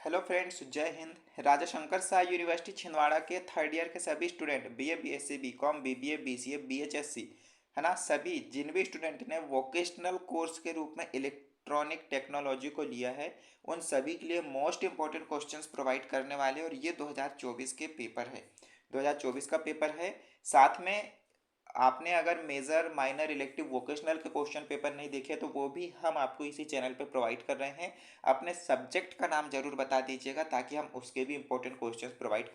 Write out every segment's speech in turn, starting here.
Hello friends, जय हिंद। Raja Shankar Shah university Chhindwara के थर्ड ईयर के सभी student BA, BSc, BCom, BBA, BCA, बीएचएससी, है ना, सभी जिन भी स्टूडेंट ने वोकेशनल कोर्स के रूप में इलेक्ट्रॉनिक टेक्नोलॉजी को लिया है, उन सभी के लिए मोस्ट इंपॉर्टेंट क्वेश्चंस प्रोवाइड करने वाले। और ये 2024 के पेपर है, 2024 का पेपर है। साथ में आपने अगर मेजर माइनर इलेक्टिव वोकेशनल के क्वेश्चन पेपर नहीं देखे तो वो भी हम आपको इसी चैनल पे प्रोवाइड कर रहे हैं। अपने सब्जेक्ट का नाम जरूर बता दीजिएगा ताकि हम उसके भी इंपॉर्टेंट क्वेश्चंस प्रोवाइड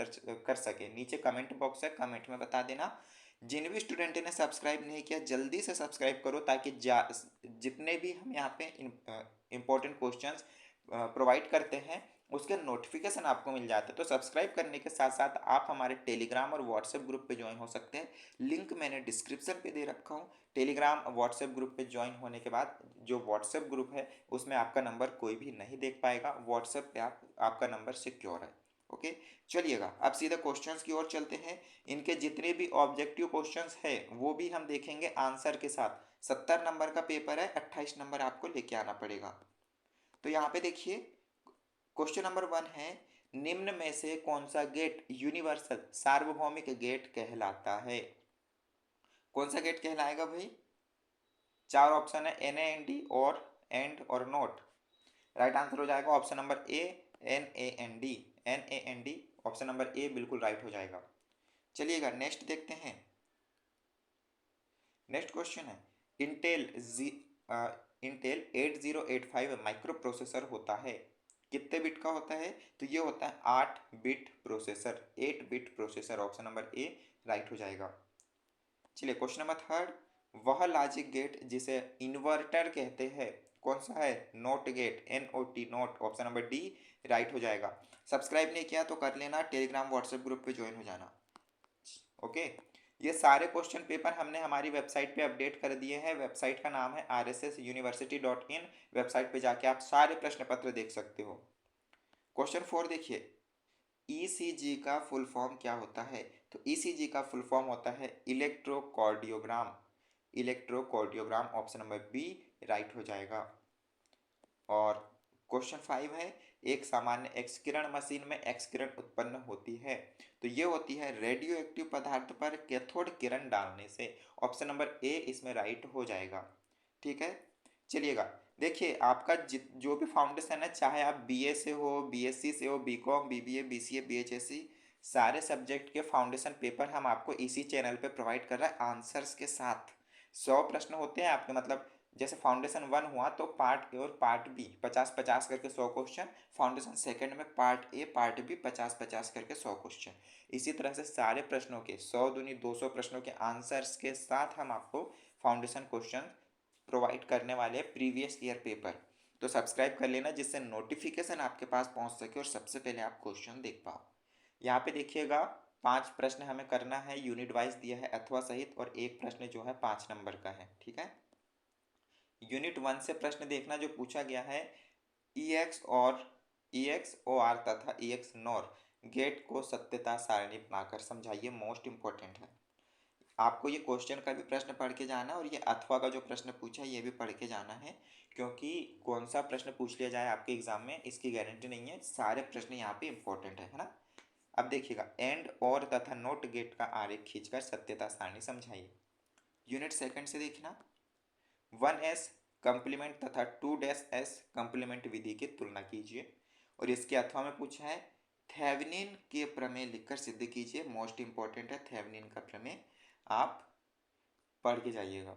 कर सकें। नीचे कमेंट बॉक्स है, कमेंट में बता देना। जिन भी स्टूडेंट ने सब्सक्राइब नहीं किया जल्दी से सब्सक्राइब करो ताकि जितने भी हम यहाँ पे इंपॉर्टेंट क्वेश्चंस प्रोवाइड करते हैं उसके नोटिफिकेशन आपको मिल जाते हैं। तो सब्सक्राइब करने के साथ साथ आप हमारे टेलीग्राम और व्हाट्सएप ग्रुप पे ज्वाइन हो सकते हैं। लिंक मैंने डिस्क्रिप्शन पे दे रखा हूँ। टेलीग्राम व्हाट्सएप ग्रुप पे ज्वाइन होने के बाद जो व्हाट्सएप ग्रुप है उसमें आपका नंबर कोई भी नहीं देख पाएगा। व्हाट्सएप पे आपका नंबर सिक्योर है। ओके, चलिएगा अब सीधे क्वेश्चंस की ओर चलते हैं। इनके जितने भी ऑब्जेक्टिव क्वेश्चंस है वो भी हम देखेंगे आंसर के साथ। 70 नंबर का पेपर है, 28 नंबर आपको लेके आना पड़ेगा। तो यहाँ पे देखिए, क्वेश्चन नंबर 1 है, निम्न में से कौन सा गेट यूनिवर्सल सार्वभौमिक गेट कहलाता है? कौन सा गेट कहलाएगा भाई? चार ऑप्शन है, एन ए एन डी और एंड और नोट। राइट आंसर हो जाएगा option number A, N A N D. N A N D, option number A बिल्कुल राइट हो जाएगा। चलिएगा नेक्स्ट देखते हैं। नेक्स्ट क्वेश्चन है, इंटेल जी इंटेल 8085 माइक्रो प्रोसेसर होता है, कितने बिट का होता है? तो ये होता है 8 bit processor, 8 bit processor. Option number A right हो जाएगा। चलिए क्वेश्चन नंबर थर्ड, वह लॉजिक गेट जिसे इन्वर्टर कहते हैं कौन सा है? Not gate, N O T, not. Option number D right हो जाएगा। सब्सक्राइब नहीं किया तो कर लेना, टेलीग्राम व्हाट्सएप ग्रुप पे ज्वाइन हो जाना। ओके, ये सारे क्वेश्चन पेपर हमने हमारी वेबसाइट पे अपडेट कर दिए हैं। वेबसाइट का नाम है rssuniversity.in। वेबसाइट पे जाके आप सारे प्रश्न पत्र देख सकते हो। क्वेश्चन 4 देखिए, ईसीजी का फुल फॉर्म क्या होता है? तो ईसीजी का फुल फॉर्म होता है electrocardiogram. Electrocardiogram, option number B right हो जाएगा। और क्वेश्चन 5 है, एक सामान्य एक्सकिरण मशीन में एक्सकिरण उत्पन्न होती है, तो ये होती है रेडियो एक्टिव पदार्थ पर कैथोड किरण डालने से। ऑप्शन नंबर ए इसमें राइट हो जाएगा। ठीक है, चलिएगा देखिए, आपका जो भी फाउंडेशन है, चाहे आप बीए से हो, बीएससी से हो, बीकॉम, बीबीए, बीसीए, बीएचएससी, सारे सब्जेक्ट के फाउंडेशन पेपर हम आपको इसी चैनल पे प्रोवाइड कर रहे हैं आंसर्स के साथ। 100 प्रश्न होते हैं आपके, मतलब जैसे फाउंडेशन 1 हुआ तो पार्ट ए और पार्ट बी 50-50 करके 100 क्वेश्चन। फाउंडेशन सेकंड में पार्ट ए पार्ट बी 50-50 करके 100 क्वेश्चन। इसी तरह से सारे प्रश्नों के 100 दूनी 200 प्रश्नों के आंसर्स के साथ हम आपको फाउंडेशन क्वेश्चन प्रोवाइड करने वाले हैं, प्रीवियस ईयर पेपर। तो सब्सक्राइब कर लेना जिससे नोटिफिकेशन आपके पास पहुंच सके और सबसे पहले आप क्वेश्चन देख पाओ। यहाँ पे देखिएगा, 5 प्रश्न हमें करना है, यूनिट वाइज दिया है अथवा सहित, और एक प्रश्न जो है 5 नंबर का है। ठीक है, यूनिट 1 से प्रश्न देखना जो पूछा गया है, ई एक्स और ई एक्स ओ आर तथा ई एक्स नॉर गेट को सत्यता सारणी बनाकर समझाइए। मोस्ट इंपॉर्टेंट है, आपको ये क्वेश्चन का भी प्रश्न पढ़ के जाना है और ये अथवा का जो प्रश्न पूछा है ये भी पढ़ के जाना है, क्योंकि कौन सा प्रश्न पूछ लिया जाए आपके एग्जाम में इसकी गारंटी नहीं है। सारे प्रश्न यहाँ पे इंपॉर्टेंट है ना। अब देखिएगा, एंड और तथा नोट गेट का आरेख खींचकर सत्यता सारणी समझाइए। यूनिट सेकंड से देखना, 1s कंप्लीमेंट तथा 2-s कंप्लीमेंट विधि की तुलना कीजिए। और इसके अथवा में पूछा है, थेवेनिन के प्रमेय लिखकर सिद्ध कीजिए। मोस्ट इंपॉर्टेंट है थेवेनिन का प्रमेय, आप पढ़ के जाइएगा।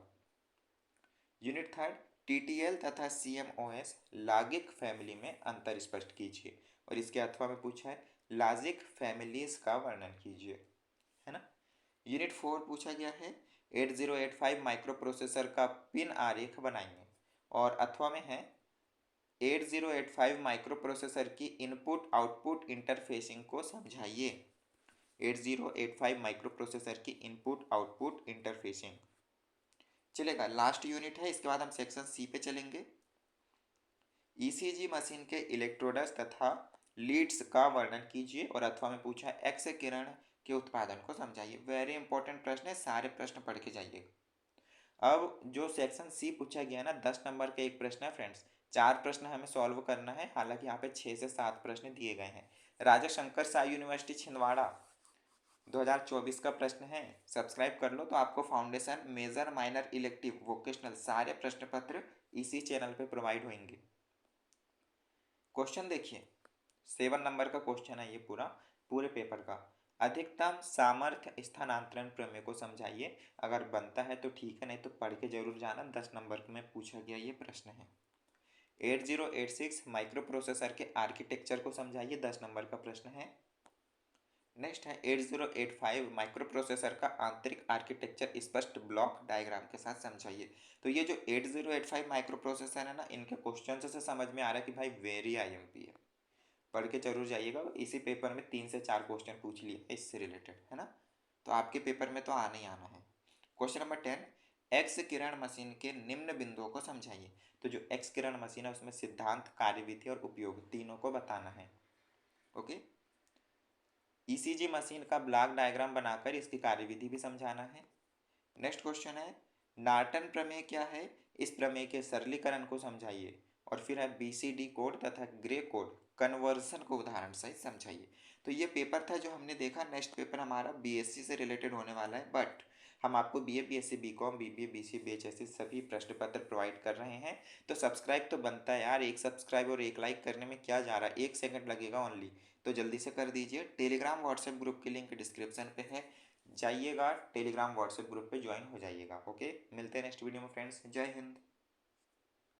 यूनिट थर्ड, टीटीएल तथा सीएमओएस लॉजिक फैमिली में अंतर स्पष्ट कीजिए। और इसके अथवा में पूछा है, लॉजिक फैमिलीज का वर्णन कीजिए, है ना। यूनिट 4 पूछा गया है, 8085 माइक्रो प्रोसेसर का पिन आरेख बनाइए। और अथवा में है, 8085 माइक्रो प्रोसेसर की इनपुट आउटपुट इंटरफेसिंग को समझाइए। 8085 माइक्रो प्रोसेसर की इनपुट आउटपुट इंटरफेसिंग। चलेगा, लास्ट यूनिट है, इसके बाद हम सेक्शन सी पे चलेंगे। ईसीजी मशीन के इलेक्ट्रोड्स तथा लीड्स का वर्णन कीजिए। और अथवा में पूछा है, एक्स किरण के उत्पादन को समझाइए। वेरी इंपॉर्टेंट प्रश्न है, सारे प्रश्न पढ़ के जाइए। अब जो सेक्शन सी पूछा गया ना, 10 नंबर का एक प्रश्न है फ्रेंड्स, 4 प्रश्न हमें सॉल्व करना है, हालांकि यहाँ पे 6 से 7 प्रश्न दिए गए हैं। राजा शंकर साई यूनिवर्सिटी छिंदवाड़ा 2024 का प्रश्न है। सब्सक्राइब कर लो तो आपको foundation, major, minor, elective, vocational सारे प्रश्न पत्र इसी चैनल पे प्रोवाइड होंगे। क्वेश्चन देखिए, 7 नंबर का क्वेश्चन है ये पूरे पेपर का। अधिकतम सामर्थ्य स्थानांतरण प्रमेय को समझाइए। अगर बनता है तो ठीक है, नहीं तो पढ़ के जरूर जाना, 10 नंबर में पूछा गया ये प्रश्न है। 8086 माइक्रो प्रोसेसर के आर्किटेक्चर को समझाइए, 10 नंबर का प्रश्न है। नेक्स्ट है 8085 माइक्रो प्रोसेसर का आंतरिक आर्किटेक्चर स्पष्ट ब्लॉक डायग्राम के साथ समझाइए। तो ये जो 8085 माइक्रो प्रोसेसर है ना, इनके क्वेश्चन से समझ में आ रहा है कि भाई वेरी आईएमपी है, पढ़ के जरूर जाइएगा। इसी पेपर में 3 से 4 क्वेश्चन पूछ लिए इससे रिलेटेड, है ना, तो आपके पेपर में तो आना ही आना है। क्वेश्चन नंबर 10, एक्स किरण मशीन के निम्न बिंदुओं को समझाइए। तो जो एक्स किरण मशीन है उसमें सिद्धांत, कार्यविधि और उपयोग तीनों को बताना है। ओके। ईसीजी मशीन का ब्लॉक डायग्राम बनाकर इसकी कार्यविधि भी समझाना है। नेक्स्ट क्वेश्चन है, नॉर्टन प्रमेय क्या है, इस प्रमेय के सरलीकरण को समझाइए। और फिर है बीसीडी कोड तथा ग्रे कोड कन्वर्जन को उदाहरण सहित समझाइए। तो ये पेपर था जो हमने देखा। नेक्स्ट पेपर हमारा बीएससी से रिलेटेड होने वाला है, बट हम आपको BA, BSc, BCom, BBA, BCA, बीएचएससी सभी प्रश्न पत्र प्रोवाइड कर रहे हैं। तो सब्सक्राइब तो बनता है यार, एक सब्सक्राइब और एक लाइक करने में क्या जा रहा है, 1 सेकंड लगेगा ओनली, तो जल्दी से कर दीजिए। टेलीग्राम व्हाट्सएप ग्रुप की लिंक डिस्क्रिप्शन पे है, जाइएगा टेलीग्राम व्हाट्सएप ग्रुप पे ज्वाइन हो जाइएगा। ओके, मिलते हैं नेक्स्ट वीडियो में फ्रेंड्स। जय हिंद।